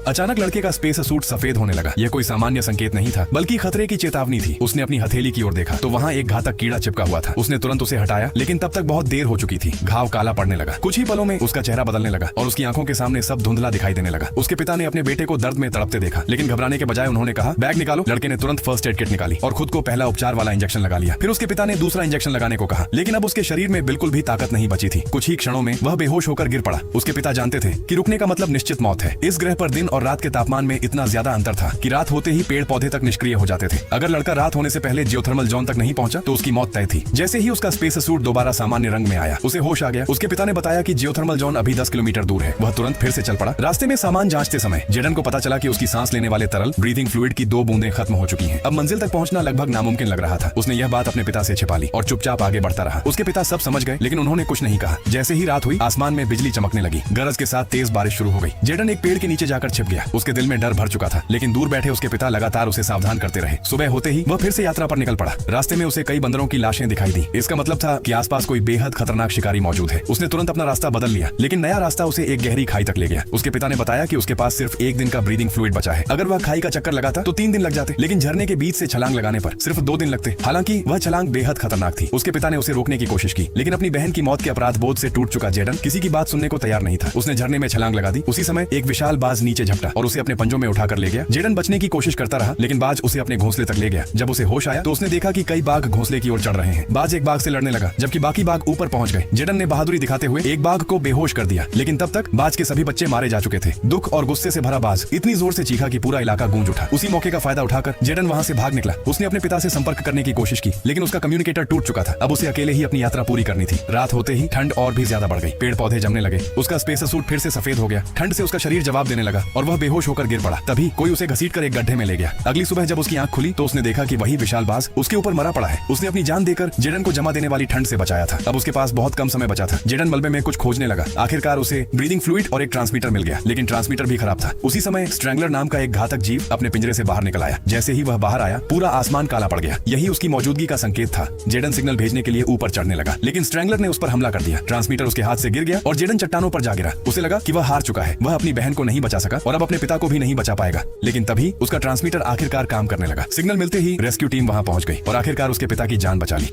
अचानक लड़के का स्पेस सूट सफेद होने लगा। यह कोई सामान्य संकेत नहीं था, बल्कि खतरे की चेतावनी थी। उसने अपनी हथेली की ओर देखा तो वहाँ एक घातक कीड़ा चिपका हुआ था। उसने तुरंत उसे हटाया, लेकिन तब तक बहुत देर हो चुकी थी। घाव काला पड़ने लगा। कुछ ही पलों में उसका चेहरा बदलने लगा और उसकी आंखों के सामने सब धुंधला दिखाई देने लगा। उसके पिता ने अपने बेटे को दर्द में तड़पते देखा, लेकिन घबराने के बजाय उन्होंने कहा, बैग निकालो। लड़के ने तुरंत फर्स्ट एड किट निकाली और खुद को पहला उपचार वाला इंजेक्शन लगा लिया। फिर उसके पिता ने दूसरा इंजेक्शन लगाने को कहा, लेकिन अब उसके शरीर में बिल्कुल भी ताकत नहीं बची थी। कुछ ही क्षणों में वह बेहोश होकर गिर पड़ा। उसके पिता जानते थे कि रुकने का मतलब निश्चित मौत है। इस ग्रह पर दिन और रात के तापमान में इतना ज्यादा अंतर था कि रात होते ही पेड़ पौधे तक निष्क्रिय हो जाते थे। अगर लड़का रात होने से पहले जियोथर्मल जोन तक नहीं पहुंचा तो उसकी मौत तय थी। जैसे ही उसका स्पेस सूट दोबारा सामान्य रंग में आया, उसे होश आ गया। उसके पिता ने बताया कि जियोथर्मल जोन अभी 10 किलोमीटर दूर है। वह तुरंत फिर से चल पड़ा। रास्ते में सामान जांचते समय जेडन को पता चला कि उसकी सांस लेने वाले तरल ब्रीथिंग फ्लूइड की 2 बूंदें खत्म हो चुकी हैं। अब मंजिल तक पहुंचना लगभग नामुमकिन लग रहा था। उसने यह बात अपने पिता से छिपा ली और चुपचाप आगे बढ़ता रहा। उसके पिता सब समझ गए, लेकिन उन्होंने कुछ नहीं कहा। जैसे ही रात हुई, आसमान में बिजली चमकने लगी। गरज के साथ तेज बारिश शुरू हो गई। जेडन एक पेड़ के नीचे जाकर छिप गया। उसके दिल में डर भर चुका था, लेकिन दूर बैठे उसके पिता लगातार उसे सावधान करते रहे। सुबह होते ही वह फिर से यात्रा पर निकल पड़ा। रास्ते में उसे कई बंदरों की लाशें दिखाई दी। इसका मतलब था कि आसपास कोई बेहद खतरनाक शिकारी मौजूद है। उसने तुरंत अपना रास्ता बदल लिया, लेकिन नया रास्ता उसे एक गहरी खाई तक ले गया। उसके पिता ने बताया कि उसके पास सिर्फ 1 दिन का ब्रीदिंग फ्लूइड बचा है। अगर वह खाई का चक्कर लगाता तो 3 दिन लग जाते, लेकिन झरने के बीच से छलांग लगाने पर सिर्फ 2 दिन लगते। हालांकि वह छलांग बेहद खतरनाक थी। उसके पिता ने उसे रोकने की कोशिश की, लेकिन अपनी बहन की मौत के अपराध बोध से टूट चुका जेडन किसी की बात सुनने को तैयार नहीं था। उसने झरने में छलांग लगा दी। उसी समय एक विशाल बाज नीचे झपटा और उसे अपने पंजों में उठाकर ले गया। जेडन बचने की कोशिश करता रहा, लेकिन बाज उसे अपने घोंसले तक ले गया। जब उसे होश आया तो उसने देखा कि कई बाघ घोंसले की ओर चढ़ रहे हैं। बाज एक बाघ से लड़ने लगा, जबकि बाकी बाघ ऊपर पहुंच गए। जेडन ने बहादुरी दिखाते हुए एक बाघ को बेहोश कर दिया, लेकिन तब तक बाज के सभी बच्चे मारे जा चुके थे। दुख और गुस्से से भरा बाज इतनी जोर से चीखा कि पूरा इलाका गूंज उठा। उसी मौके का फायदा उठाकर जेडन वहां से भाग निकला। उसने अपने पिता से संपर्क करने की कोशिश की, लेकिन उसका कम्युनिकेटर टूट चुका था। अब उसे अकेले ही अपनी यात्रा पूरी करनी थी। रात होते ही ठंड और भी ज्यादा बढ़ गई। पेड़ पौधे जमने लगे। उसका स्पेस सूट फिर से सफेद हो गया। ठंड से उसका शरीर जवाब देने लगा और वह बेहोश होकर गिर पड़ा। तभी कोई उसे घसीटकर एक गड्ढे में ले गया। अगली सुबह जब उसकी आंख खुली तो उसने देखा कि वही विशाल बाज उसके ऊपर मरा पड़ा है। उसने अपनी जान देकर जेडन को जमा देने वाली ठंड से बचाया था। अब उसके पास बहुत कम समय बचा था। जेडन मलबे में कुछ खोजने लगा। आखिरकार उसे ब्रीदिंग फ्लूइड और एक ट्रांसमीटर मिल गया, लेकिन ट्रांसमीटर भी खराब था। उसी समय स्ट्रैंगलर नाम का एक घातक जीव अपने पिंजरे से बाहर निकल आया। जैसे ही वह बाहर आया, पूरा आसमान काला पड़ गया। यही उसकी मौजूदगी का संकेत था। जेडन सिग्नल भेजने के लिए ऊपर चढ़ने लगा, लेकिन स्ट्रैंगलर ने उस पर हमला कर दिया। ट्रांसमीटर उसके हाथ से गिर गया और जेडन चट्टानों पर जा गिरा। उसे लगा कि वह हार चुका है। वह अपनी बहन को नहीं बचा सका और अब अपने पिता को भी नहीं बचा पाएगा। लेकिन तभी उसका ट्रांसमीटर आखिरकार काम करने लगा। सिग्नल मिलते ही रेस्क्यू टीम वहां पहुंच गई और आखिरकार उसके पिता की जान बचा ली।